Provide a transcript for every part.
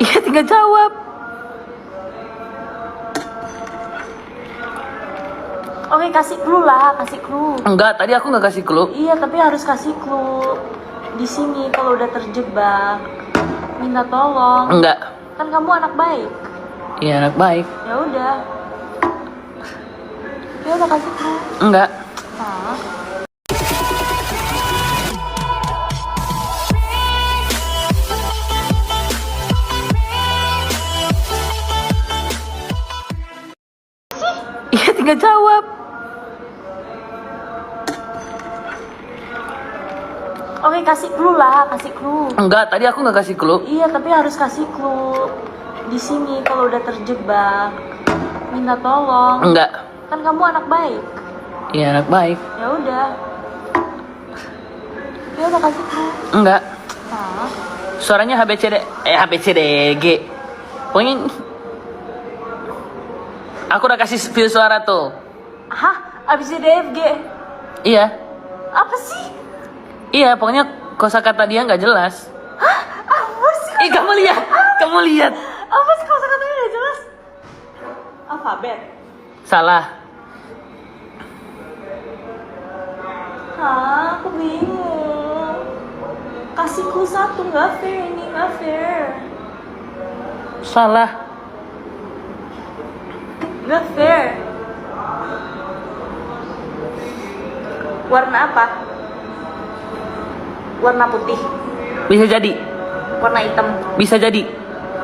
Iya, tinggal jawab. Oke, kasih clue lah, kasih clue. Enggak, tadi aku nggak kasih clue. Iya, tapi harus kasih clue. Di sini kalau udah terjebak, minta tolong. Enggak. Kan kamu anak baik. Iya, anak baik. Ya udah. Ya udah kasih clue. Enggak. Hah? Iya, tinggal jawab. Oke, kasih clue lah, kasih clue. Enggak, tadi aku nggak kasih clue. Iya, tapi harus kasih clue. Di sini kalau udah terjebak, minta tolong. Enggak. Kan kamu anak baik. Iya, anak baik. Ya udah. Ya udah kasih clue. Enggak. Hah? Suaranya HBCDG. Pokoknya aku udah kasih view suara tuh. Hah? Abis DFG? Iya. Apa sih? Iya, pokoknya kosakata dia nggak jelas. Hah? Apa sih? Ih, kamu lihat. Kamu lihat. Apa sih kosakatanya udah jelas? Alfabet. Salah. Hah? Aku bingung. Kasih clue satu, nggak fair ini, nggak fair. Salah. Nggak fair. Warna apa? Warna putih. Bisa jadi. Warna hitam. Bisa jadi.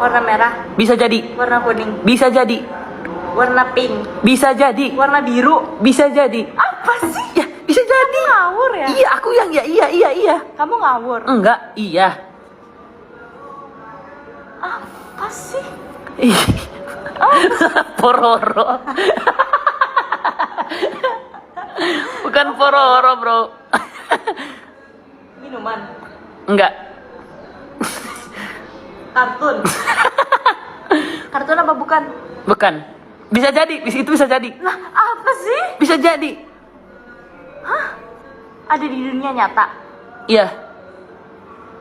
Warna merah. Bisa jadi. Warna kuning. Bisa jadi. Warna pink. Bisa jadi. Warna biru. Bisa jadi. Apa sih? Ya, bisa jadi. Ngawur ya? Iya, aku yang iya. Kamu ngawur. Enggak, iya. Apa sih? Ih. Pororo. Bukan pororo, bro. Minuman. Enggak. Kartun. Kartun apa bukan? Bukan. Bisa jadi, itu bisa jadi. Lah, apa sih? Bisa jadi. Hah? Ada di dunia nyata? Iya.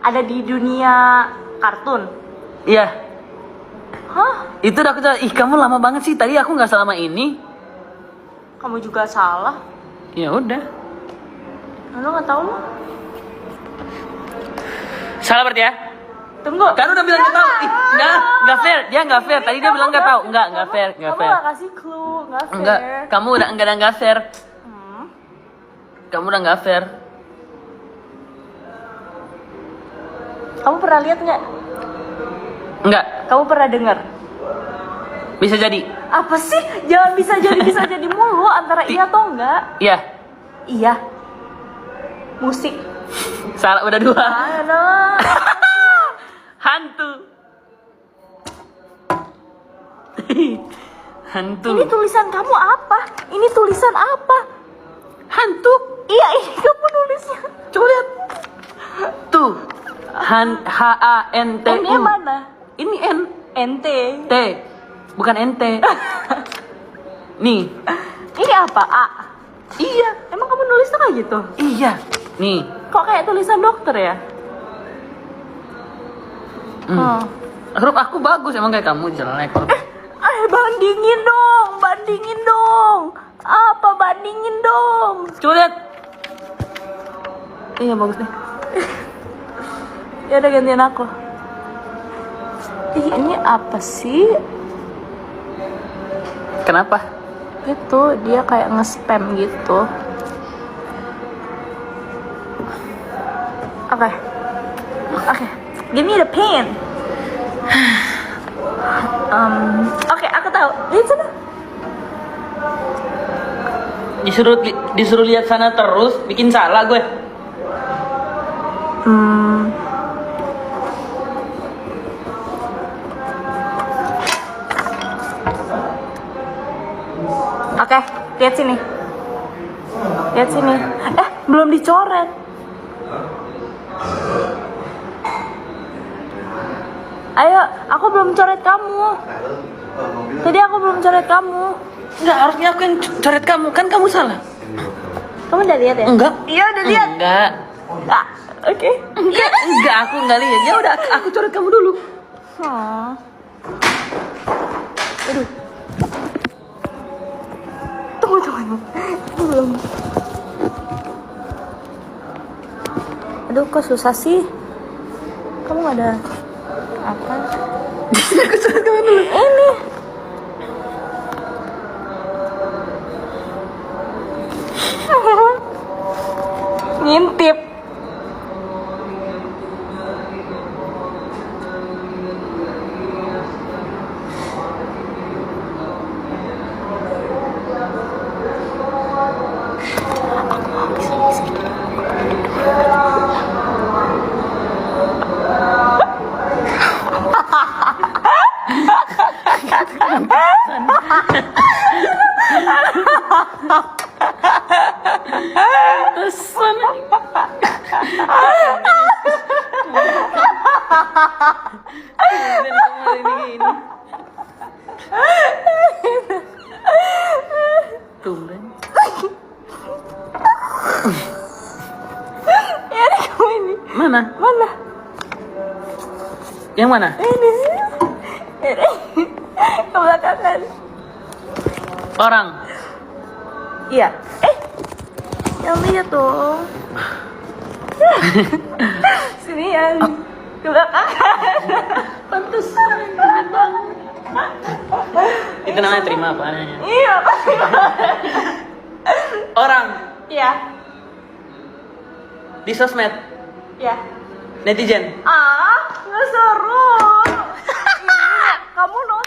Ada di dunia kartun? Iya. Hah? Itu udah aku jawab. Ih, kamu lama banget sih. Tadi aku nggak selama ini. Kamu juga salah. Ya udah. Lu nggak tahu lu? Salah berarti ya? Tunggu. Kan udah bilang nggak tahu. Ih, nggak fair. Dia nggak fair. Tadi dia bilang nggak tahu. Nggak fair, nggak Kamu fair. nggak kasih clue, nggak fair. Enggak. Kamu udah nggak fair. Hmm. Kamu udah nggak fair. Kamu pernah lihat nggak? Enggak. Kamu pernah dengar? Bisa jadi. Apa sih? Jangan bisa jadi mulu antara iya atau enggak. Iya. Iya. Musik. Salah, udah dua. Mana? Hantu. Hantu. Ini tulisan kamu apa? Ini tulisan apa? Hantu. Iya, ini kamu nulisnya. Coba lihat. Tuh. H-A-N-T-U. N-nya mana? Ini N. NT. T. Bukan ente. Nih. Ini apa? A. Iya. Emang kamu nulisnya kayak gitu? Iya. Nih. Kok kayak tulisan dokter ya? Huruf aku bagus, emang kayak kamu jelek. Bandingin dong. Apa bandingin dong? Coba lihat. Iya, bagus nih. Ya udah gantian aku. Ih, ini apa sih? Kenapa? Itu dia kayak nge-spam gitu. Oke. Give me the pen. Oke, aku tahu. Lihat sana. Disuruh lihat sana terus, bikin salah gue. Oke, lihat sini. Belum dicoret. Ayo, aku belum coret kamu. Tadi aku belum coret kamu. Enggak, harusnya aku yang coret kamu. Kan kamu salah. Kamu udah lihat ya? Enggak. Iya, udah lihat. Enggak. Oke. Enggak, aku enggak lihat. Ya udah, aku coret kamu dulu. Oh. Aduh. Tunggu. Belum. Aduh, kok susah sih? Kamu gak ada apa? Aku suka kamu dulu. Ini. Ngintip. Tesan. Tumben. Ya, ada kamu ini. Mana? Mana? Yang mana? Ini. Ke belakangan. Orang. Iya. Yang lihat dong. Sini yang ke belakang. Pantesan. Tumben banget. Itu namanya terima apa adanya. Iya, pasti. Orang. Iya. Di sosmed. Iya. Netizen. Nggak seru. Ini, kamu Enggak.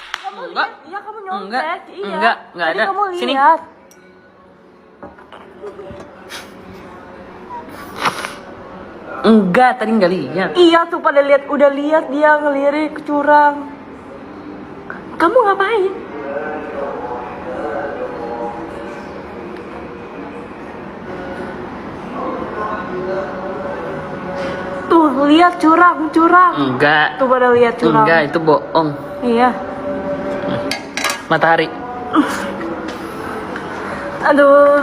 lihat. Iya, kamu nyontek. Enggak. Iya. Enggak Tadi ada. kamu Sini. lihat. Enggak, tadi enggak lihat. Iya tuh pada lihat, udah lihat dia ngelirik curang. Kamu ngapain? Tuh lihat curang. Enggak. Tuh pada lihat curang. Enggak, itu bohong. Iya. Matahari. Aduh.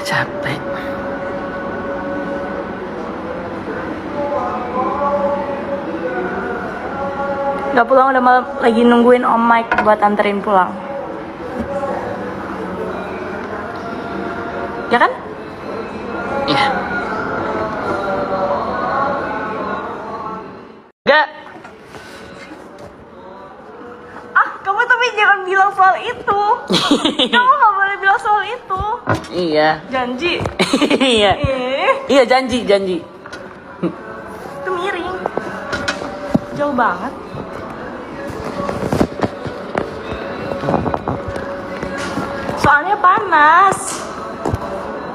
Capek. Gak pulang udah malam, lagi nungguin Om Mike buat anterin pulang. Ya kan? Iya. Enggak. Kamu tapi jangan bilang soal itu. Kamu gak boleh bilang soal itu. Iya. Janji. Iya. Iya, janji. Itu miring. Jauh banget. Soalnya panas.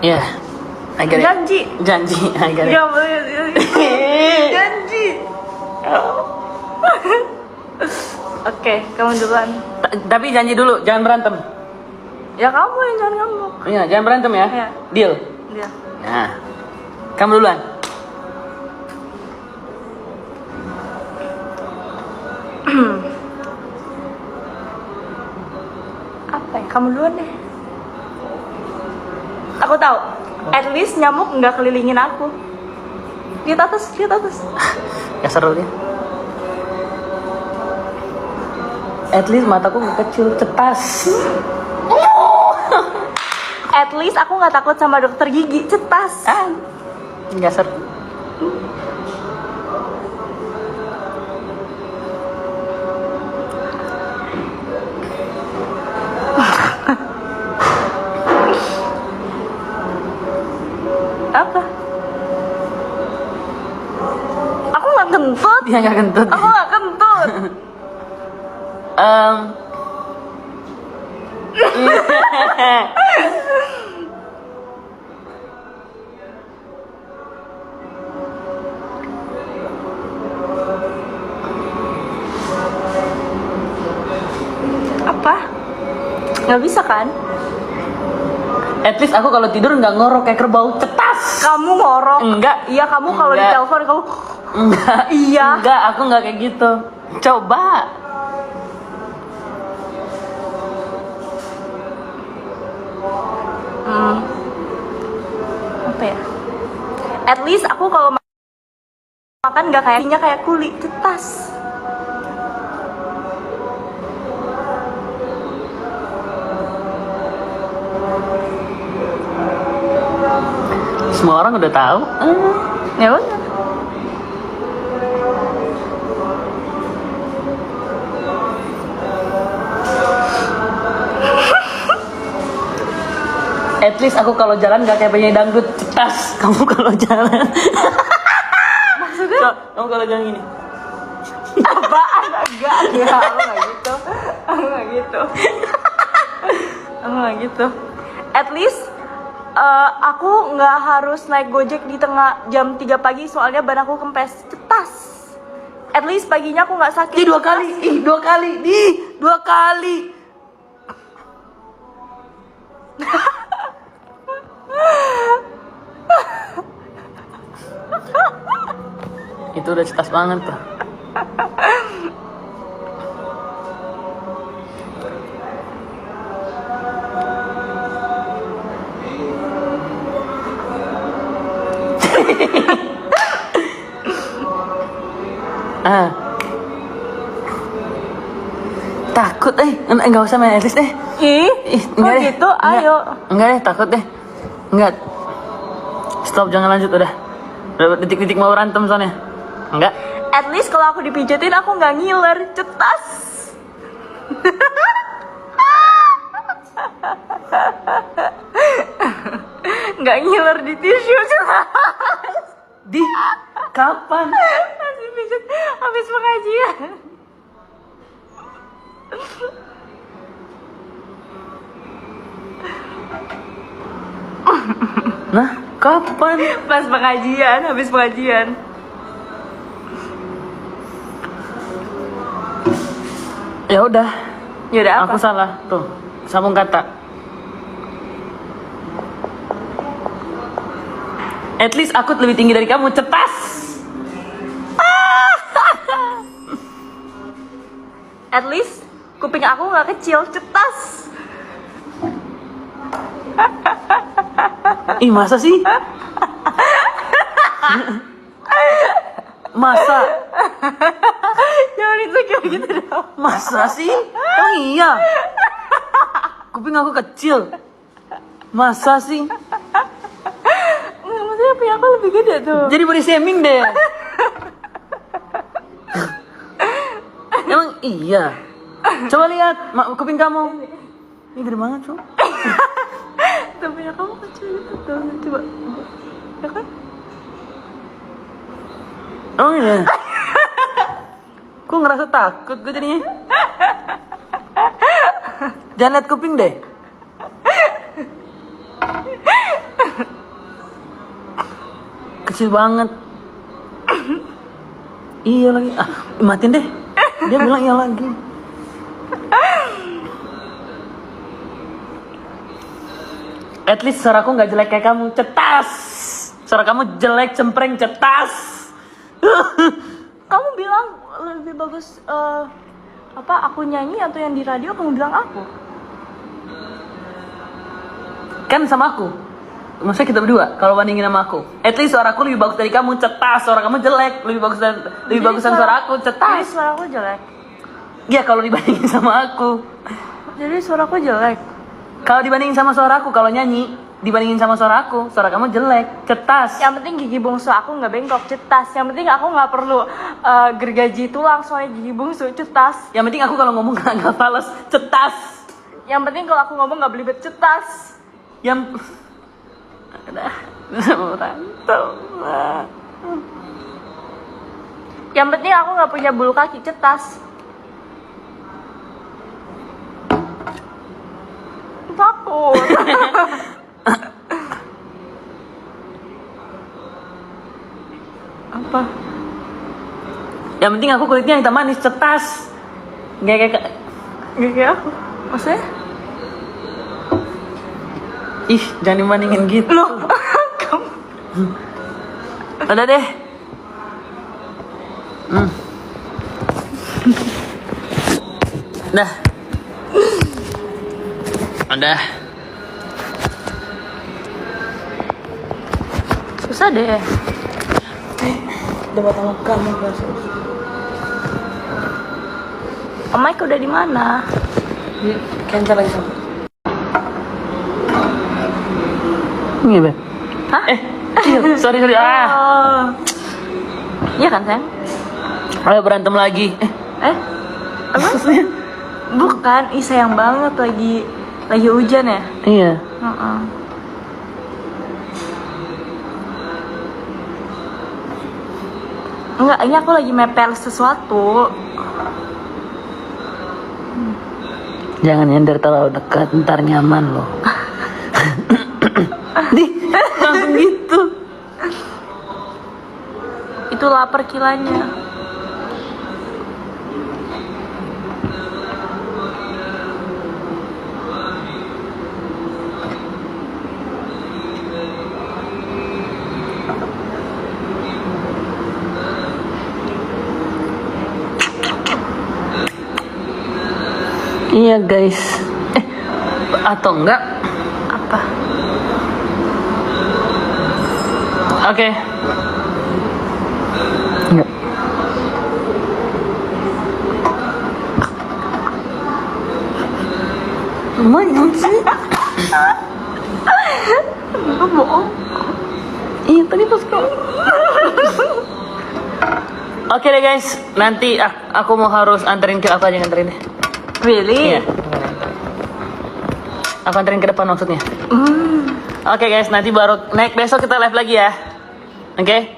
Iya. I get it. Janji. I get it. Gak boleh. Janji. Oke, kamu duluan. Tapi janji dulu, jangan berantem. Ya kamu yang jangan ngambek. Iya, jangan berantem ya. Iya. Deal. Dia. Nah. Kamu duluan. Apa ya? Kamu duluan deh. Aku tahu. At least nyamuk nggak kelilingin aku. Lihat atas. Ya seru dia. At least mataku nggak kecil, cetas. At least aku nggak takut sama dokter gigi, cetas. Nggak seru. Apa? Aku nggak kentut. Dia nggak kentut. Aku nggak kentut. Apa? Nggak bisa kan? At least aku kalau tidur nggak ngorok kayak kerbau, cetas. Kamu ngorok. Enggak. Iya, kamu kalau Enggak. ditelepon kamu. Enggak. Iya. Enggak, aku nggak kayak gitu. Coba. Apa ya? At least aku kalau makan nggak kayak kuli, cetas. Semua orang udah tahu. Ya udah. At least aku kalau jalan gak kayak penyanyi dangdut cetas. Kamu kalau jalan. Maksudnya? Kamu kalau jalan gini. Apaan? Enggak, aku nggak gitu. Aku nggak gitu. Aku nggak gitu. At least aku nggak harus naik Gojek di tengah jam 3 pagi soalnya ban aku kempes. Cetas. At least paginya aku nggak sakit. Ih, 2 kali. Ih, 2 kali. Ih, 2 kali. Itu udah cetas banget tuh. Takut enggak usah main Atlas deh. Enggak deh. Gitu, ayo. Enggak deh, takut deh. Enggak. Stop, jangan lanjut udah. Udah detik-detik mau berantem soalnya. Enggak. At least kalau aku dipijetin aku nggak ngiler, cetas. Nggak ngiler di tisu, cetas. Di kapan? Masih pijet habis pengajian. Nah, kapan? Pas pengajian, habis pengajian. Ya udah. Ya udah apa? Aku salah. Tuh, sambung kata. At least aku lebih tinggi dari kamu, cetas. At least kuping aku nggak kecil, cetas. Ih, masa sih? Masa? Jangan itu kayak gitu dong. Masa sih? Emang iya? Kuping aku kecil. Masa sih? Nggak, maksudnya punya aku lebih gede tuh. Jadi body shaming deh. Emang iya? Coba lihat kuping kamu. Ini gede banget, Cuk. Tuh punya kamu kecil gitu tuh. Coba. Ya kan? Oh iya. Kok ngerasa takut gue jadinya. Jangan lihat kuping deh. Kecil banget. Iya lagi. Matiin deh. Dia bilang iya lagi. At least suaraku nggak jelek kayak kamu, cetas. Suara kamu jelek, cempreng, cetas. Kamu bilang lebih bagus aku nyanyi atau yang di radio? Kamu bilang aku. Kan sama aku. Maksudnya kita berdua kalau bandingin sama aku. At least suaraku lebih bagus dari kamu, cetas. Suara kamu jelek, lebih bagusan suara aku, cetas. Jadi suara aku jelek. Iya, kalau dibandingin sama aku. Jadi suara aku jelek. Kalau dibandingin sama suara aku, kalau nyanyi dibandingin sama suara aku, suara kamu jelek, cetas. Yang penting gigi bungsu aku nggak bengkok, cetas. Yang penting aku nggak perlu gergaji tulang soalnya gigi bungsu, cetas. Yang penting aku kalau ngomong nggak fales, cetas. Yang penting kalau aku ngomong nggak belibet, cetas. Yang berantem. Yang penting aku nggak punya bulu kaki, cetas. Takut. Apa? Yang penting aku kulitnya hitam manis, cetas. Gak kayak aku. Maksudnya? Ih, jangan dibandingin gitu. Loh, kamu. Udah deh. Dah. Udah. Susah deh. Dapat sama kamu guys. Om Mike udah di mana? Cancel lagi sama. Iya, Beb. Hah? Sorry. Oh. Iya kan, sayang? Ayo berantem lagi. Apa? Maksudnya? Bukan, sayang banget lagi hujan ya? Iya. Enggak, ini aku lagi mepel sesuatu. Jangan nyender terlalu dekat, ntar nyaman loh. Nih, langsung gitu. Itu lapar kilanya. Iya guys. Atau enggak? Apa? Oke. Enggak. Lumayan sih. Enggak bohong. Iya tadi pas kau. Oke deh guys, nanti aku mau harus anterin ke apa aja nganterin deh. Really? Iya. Aku anterin ke depan maksudnya. Oke guys, nanti baru naik besok kita live lagi ya. Oke?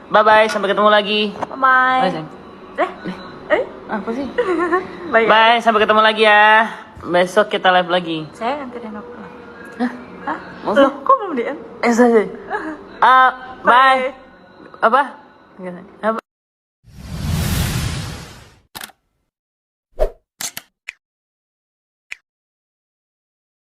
Bye bye, sampai ketemu lagi. Bye. Bye, sayang. Apa sih? Bye. Bye, sampai ketemu lagi ya. Besok kita live lagi. Saya anterin aku. Hah? Maksud? Loh, kok belum DM? Sorry. Bye. Apa? Apa?